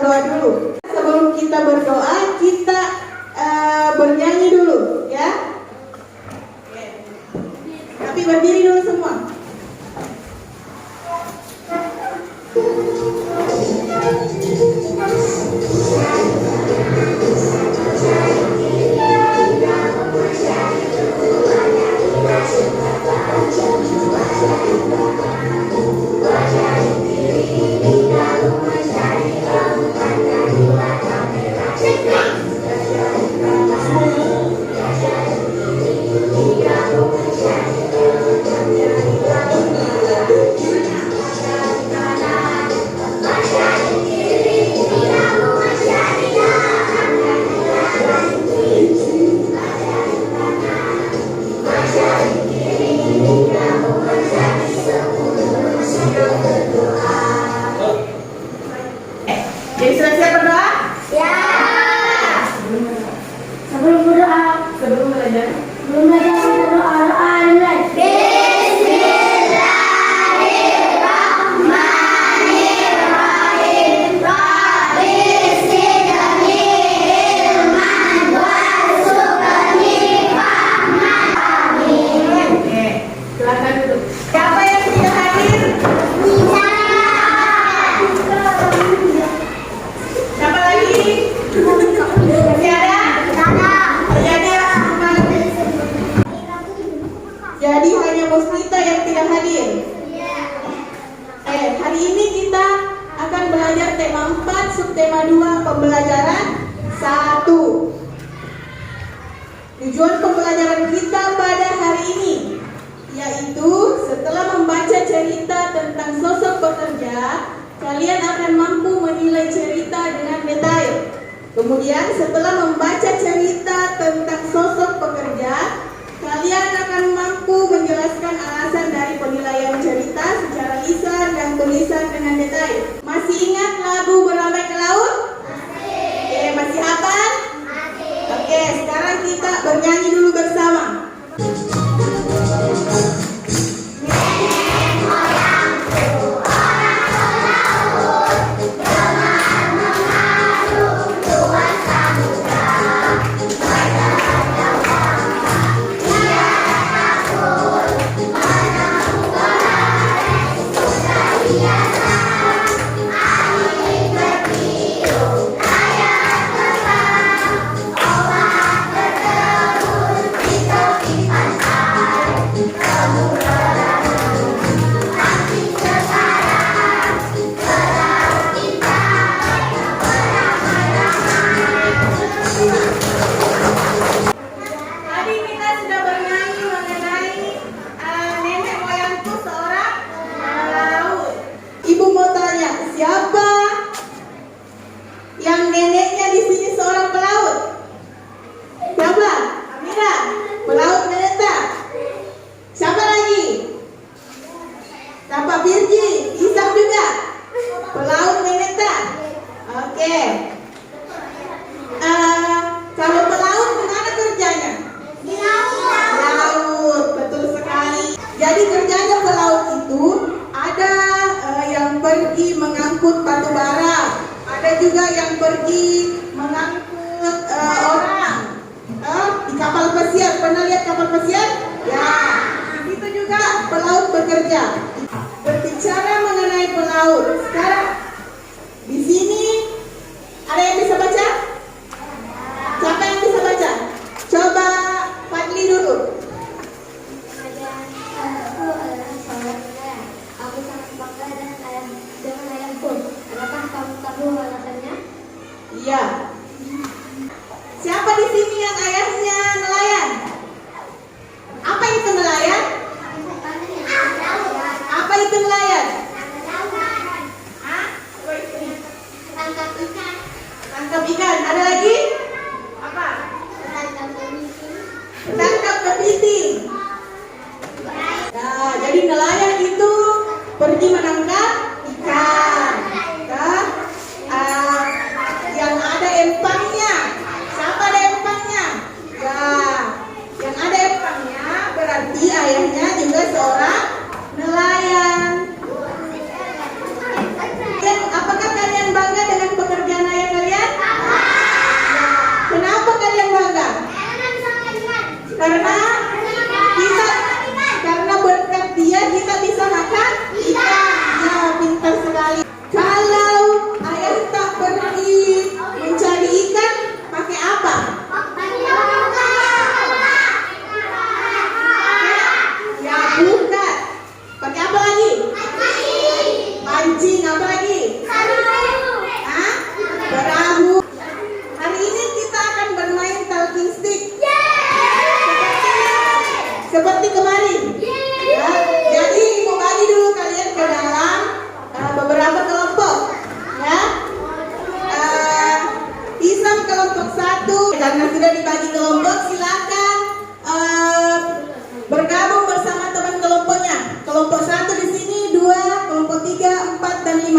berdoa dulu. Sebelum kita berdoa, kita bernyanyi dulu, ya. Tapi berdiri dulu semua. Jadi sudah siap berdoa? Ya. Sebelum belajar berdoa mulai. Bismillahirrahmanirrahim. Rabbi zidni ilman warzuqni fahman. Amin. Oke, silakan duduk. Siapa yang tidak hadir? Siapa lagi? Masih ada? Jadi hanya Musnita yang tidak hadir. Hari ini kita akan belajar tema 4, subtema 2, pembelajaran 1. Tujuan pembelajaran kita pada hari ini yaitu setelah membaca cerita tentang sosok pekerja, kalian akan mampu menilai cerita dengan detail. Kemudian setelah membaca cerita tentang sosok pekerja, kalian akan mampu menjelaskan alasan dari penilaian cerita secara lisan dan tulisan dengan detail. Masih ingat lagu Beramai ke Laut? Masih. Masih hafal? Masih. Oke, sekarang kita bernyanyi dulu bersama. Tadi kita sudah bernyanyi mengenai nenek moyangku seorang pelaut. Ibu mau tanya, siapa yang neneknya di sini seorang pelaut? Siapa? Amira, pelaut Meneta. Siapa lagi? Siapa? Virgi, Isam juga, pelaut Meneta. Oke. Kalau pelaut kemana kerjanya? Di laut. Laut, betul sekali. Jadi kerjanya pelaut itu ada yang pergi mengangkut batu bara, ada juga yang pergi mengangkut orang di kapal pesiar. Pernah lihat kapal pesiar? Ya, di situ juga pelaut bekerja. Berbicara mengenai pelaut, sekarang di sini ada yang bisa baca? Siapa yang bisa baca? Coba Fadli dulu. Aku adalah seorang nelayan. Aku sangat bangga dengan ayahku. Adakah kamu tahu alasannya? Iya. Siapa di sini yang ayahnya nelayan? Apa itu nelayan? Apa itu nelayan? Hah? Tangkap ikan. Tangkap ikan. Ada lagi? Apa? Tangkap kepiting. Tangkap kepiting. Nah, jadi nelayan itu pergi menangkap ikan. Nah, yang ada empangnya. Siapa ada empangnya? Ya, yang ada empangnya berarti ayahnya juga seorang nelayan. Dan apakah kalian bangga dengan pekerjaan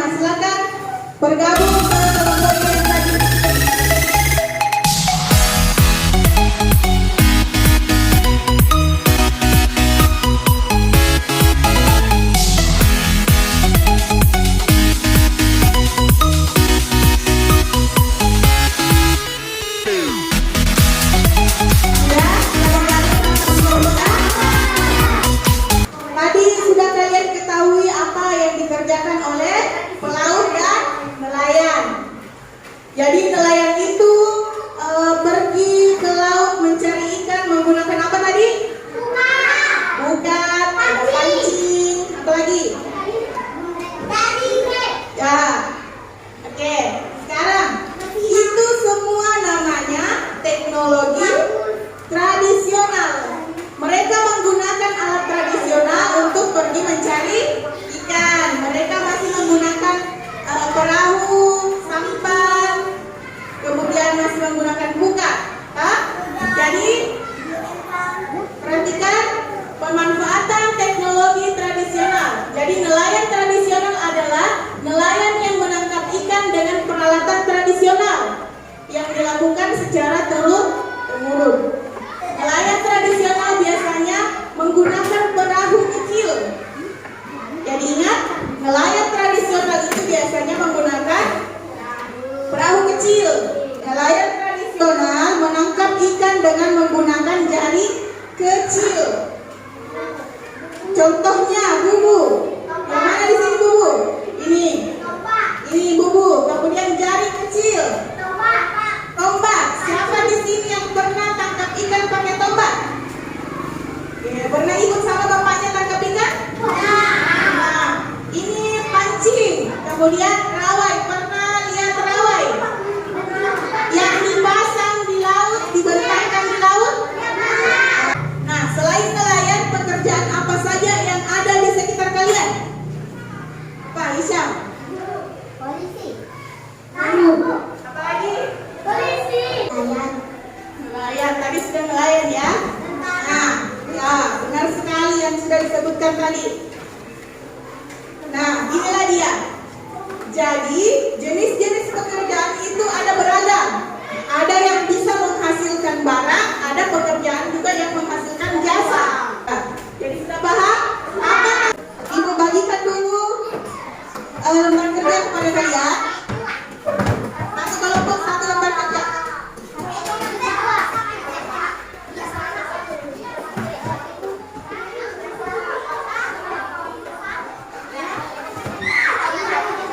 5. Silakan bergabung ke kelompok yang tadi. Tadi sudah kalian ketahui apa yang dikerjakan oleh pelaut dan nelayan. Jadi nelayan itu pergi ke laut mencari ikan menggunakan apa tadi? Bukan, ada pancing, apa lagi? Ya, oke. Sekarang itu semua namanya teknologi tradisional. Mereka menggunakan alat tradisional untuk pergi mencari ikan. Mereka masih menggunakan perahu, sampan, kemudian masih menggunakan buka. Jadi perhatikan pemanfaatan teknologi tradisional. Jadi nelayan tradisional adalah nelayan yang menangkap ikan dengan peralatan tradisional yang dilakukan secara turun-temurun. Nelayan tradisional biasanya menggunakan perahu kecil. Jadi ingat, nelayan tradisional itu biasanya menggunakan perahu kecil. Nelayan tradisional menangkap ikan dengan menggunakan jaring kecil. Contohnya bubu. Yang mana di sini bubu? Ini bubu. Kemudian jaring kecil. Tombak. Siapa di sini yang pernah tangkap ikan pakai tombak? Ya, pernah ikut sama bapaknya tangkap ikan? Nah, ini pancing. Kemudian rawai. Pernah lihat rawai? Yang dipasang di laut, dibentangkan di laut? Nah, selain nelayan, pekerjaan apa saja yang ada di sekitar kalian? Apa, Isyam? Apa lagi? Nelayan, tadi sudah nelayan ya. Nah, ya benar sekali yang sudah disebutkan tadi. Nah, inilah dia. Jadi jenis-jenis pekerjaan itu ada beragam. Ada yang bisa menghasilkan barang, ada pekerjaan juga yang menghasilkan jasa. Jadi sudah paham? Apa? Ibu bagikan dulu lembar kerja kepada kalian. Satu kelompok, satu lembar kerja.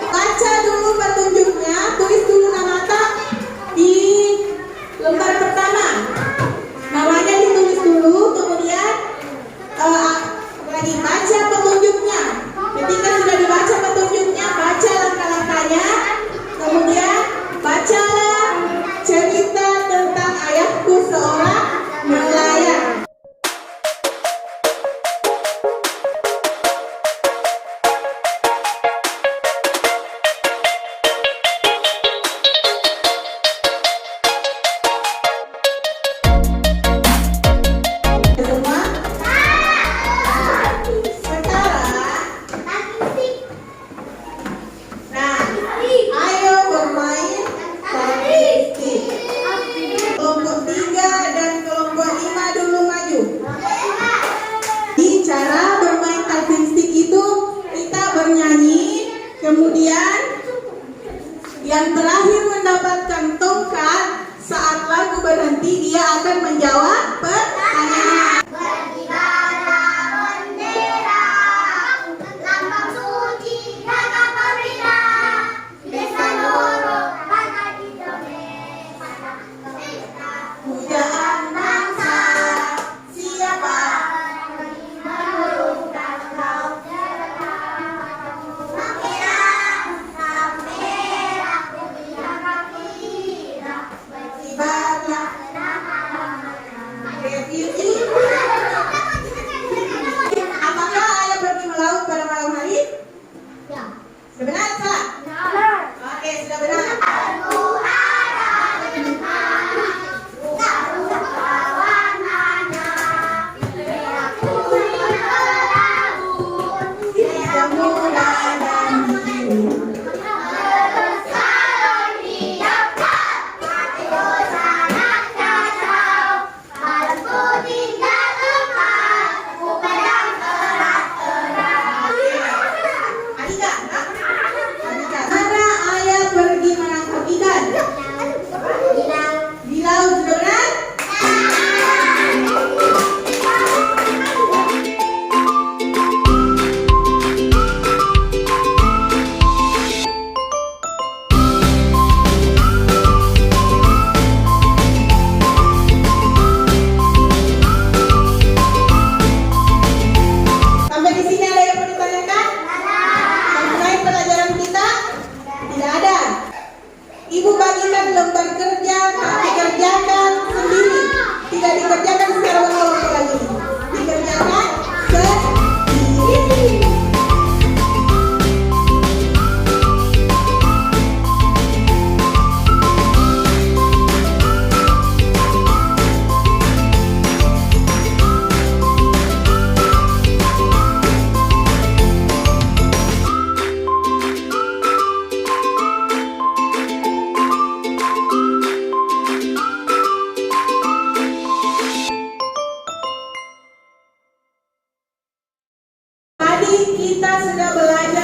Baca dulu petunjuknya, tulis dulu nama di lembar pertama. Namanya ditulis dulu, kemudian lagi baca petunjuknya. Ketika sudah dibaca petunjuknya, baca langkah-langkahnya, kemudian bacalah cerita tentang ayahku seorang nelayan. Semua? Sekarang, nah, ayo bermain statistik. Kelompok 3 dan kelompok 5 dulu maju. Di cara bermain statistik itu kita bernyanyi, kemudian yang terakhir mendapatkan tongkat saat lagu berhenti dia akan menjawab pertanyaan. Pujaan bangsa siapa? Kibarlah kita sudah belajar